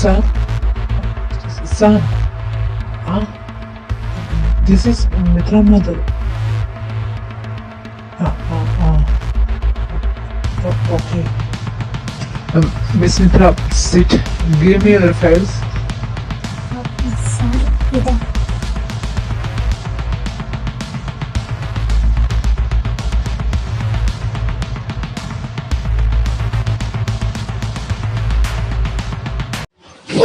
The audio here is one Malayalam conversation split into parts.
Son? Son? Ah, this is Mitra mother. Ah, ah, ah. Okay. Miss Mitra, sit. Give me your files. Sir ഇതാ.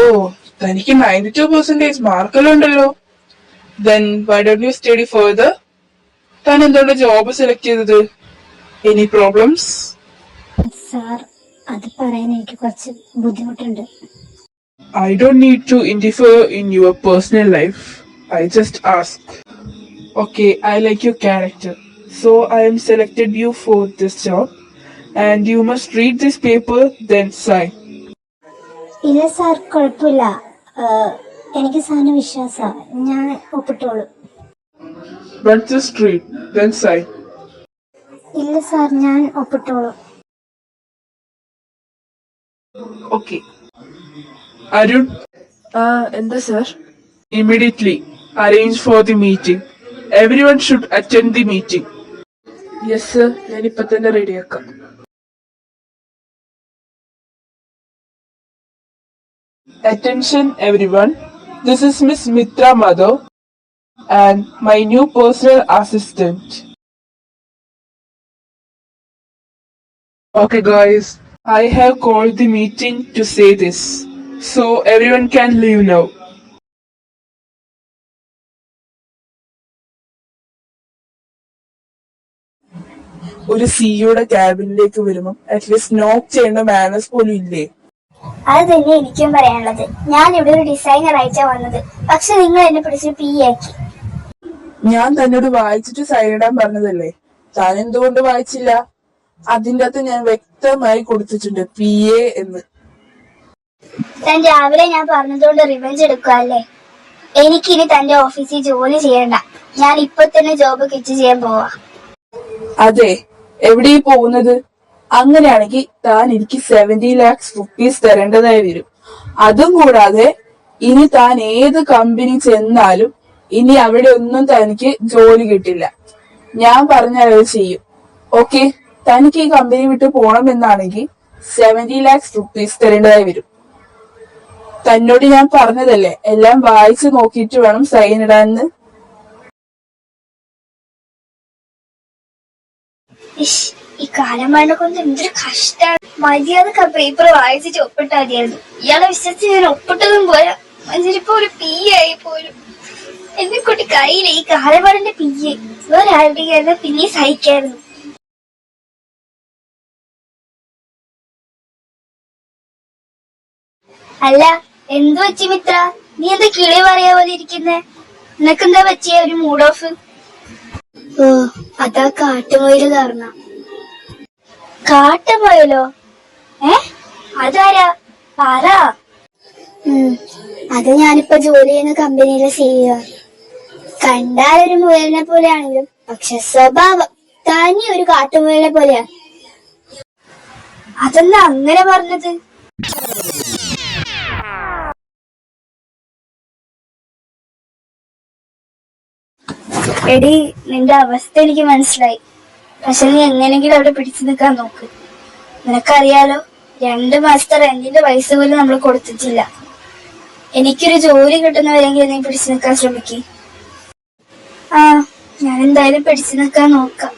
Oh, തനിക്ക് 92% മാർക്കെല്ലാം ഉണ്ടല്ലോ. Then why don't you study further? താൻ എന്തുകൊണ്ട് ജോബ് സെലക്ട് ചെയ്തത്? Any problems? സാർ അത് പറയാൻ എനിക്ക് കുറച്ച് ബുദ്ധിമുട്ടുണ്ട്. I don't need to interfere in your personal life. I just ask. Okay, I like your character. So I am selected you for this job. And you must read this paper, then sign. ഇല്ല സാർ, കുഴപ്പമില്ല. എനിക്ക് സാറിന് വിശ്വാസമാണ്. ഞാൻ ഒപ്പിട്ടോളൂ. But just read, then sign. ഇല്ല സാർ, ഞാൻ ഒപ്പിട്ടോളൂ. Okay. Arun, എന്താ sir? immediately arrange for the meeting. Everyone should attend the meeting. Yes sir, ഞാനിപ്പോ തന്നെ റെഡിയാക്കാം. Attention everyone. This is Miss Mitra Mother and my new personal assistant. Okay guys, I have called the meeting to say this. So everyone can leave now. ഒരു സിഇയുടെ ക്യാബിനിലേക്ക് വരുമ്പോൾ അറ്റ്ലീസ്റ്റ് നോക്ക് ചെയ്യേണ്ട മാനേഴ്സ് പോലും ഇല്ലേ? അത് തന്നെ എനിക്കും പറയാനുള്ളത്. ഞാൻ ഇവിടെ ഒരു ഡിസൈനർ ആയിട്ടാ വന്നത്, പക്ഷെ നിങ്ങൾ എന്നെ പിടിച്ച് പി ആക്കി. ഞാൻ തന്നോട് വായിച്ചിട്ട് സൈൻ ഇടാൻ പറഞ്ഞതല്ലേ, താൻ എന്തുകൊണ്ട് വായിച്ചില്ല? അതിൻ്റെ അകത്ത് ഞാൻ വ്യക്തമായി കൊടുത്തിട്ടുണ്ട് PA എന്ന്. താൻ രാവിലെ ഞാൻ പറഞ്ഞതുകൊണ്ട് റിവെഞ്ച് എടുക്കുകയല്ലേ? എനിക്കിനി തന്റെ ഓഫീസിൽ ജോലി ചെയ്യണ്ട. ഞാൻ ഇപ്പൊ തന്നെ ജോബ് കിറ്റ് ചെയ്യാൻ പോവാ. അതെ, എവിടെ പോകുന്നത്? അങ്ങനെയാണെങ്കിൽ താൻ എനിക്ക് 70 lakhs rupees തരേണ്ടതായി വരും. അതും കൂടാതെ ഇനി താൻ ഏത് കമ്പനി ചെന്നാലും ഇനി അവിടെ ഒന്നും തനിക്ക് ജോലി കിട്ടില്ല. ഞാൻ പറഞ്ഞത് ചെയ്യും. ഓക്കെ, തനിക്ക് ഈ കമ്പനി വിട്ട് പോണമെന്നാണെങ്കിൽ 70 lakhs rupees തരേണ്ടതായി വരും. തന്നോട് ഞാൻ പറഞ്ഞതല്ലേ എല്ലാം വായിച്ചു നോക്കിയിട്ട് വേണം സൈൻ ഇടാന്ന്. ഈ കാലമാനെ കൊണ്ട് എന്തൊരു കഷ്ടാണ്. മര്യാദക്ക് പേപ്പർ വായിച്ചിട്ട് ഒപ്പിട്ടാ മതിയായിരുന്നു. ഇയാളെ വിശ്വസിച്ച് ഞാൻ ഒപ്പിട്ടതും പോരാ, മനുഷ്യരിപ്പോ ഒരു പി ആയി പോലും. എന്നെ കൊണ്ട് കയ്യില് ഈ കാലമാടന്റെ PA ഒരാളുടെ പിന്നെ സഹിക്കായിരുന്നു. അല്ല, എന്തു പറ്റി മിത്ര? നീ എന്താ കിളി പറയാ പോലെ ഇരിക്കുന്നേ? നിനക്കെന്താ പറ്റിയ ഒരു മൂഡ് ഓഫ്? ഓ, അതാ കാട്ടുമൊയില് കാരണം. കാട്ടുമൊയിലോ? അതാരാ? പറ. അത് ഞാനിപ്പോ ജോലി ചെയ്യുന്ന കമ്പനിയിലെ CEO. കണ്ടാലൊരു മുയലിനെ പോലെയാണെങ്കിലും പക്ഷെ സ്വഭാവം തനി ഒരു കാട്ടുമുയലിനെ പോലെയാണ്. അതെന്താ അങ്ങനെ പറഞ്ഞത്? എടി, നിന്റെ അവസ്ഥ എനിക്ക് മനസ്സിലായി. പക്ഷെ നീ എങ്ങനെങ്കിലും അവിടെ പിടിച്ചു നിൽക്കാൻ നോക്ക്. നിനക്കറിയാലോ, 2 മാസത്തെ റെന്റിന്റെ പൈസ പോലും നമ്മൾ കൊടുത്തിട്ടില്ല. എനിക്കൊരു ജോലി കിട്ടുന്നവരെങ്കിലും നീ പിടിച്ചു നിൽക്കാൻ ശ്രമിക്കും. ഞാൻ എന്തായാലും പിടിച്ചു നിൽക്കാൻ നോക്കാം.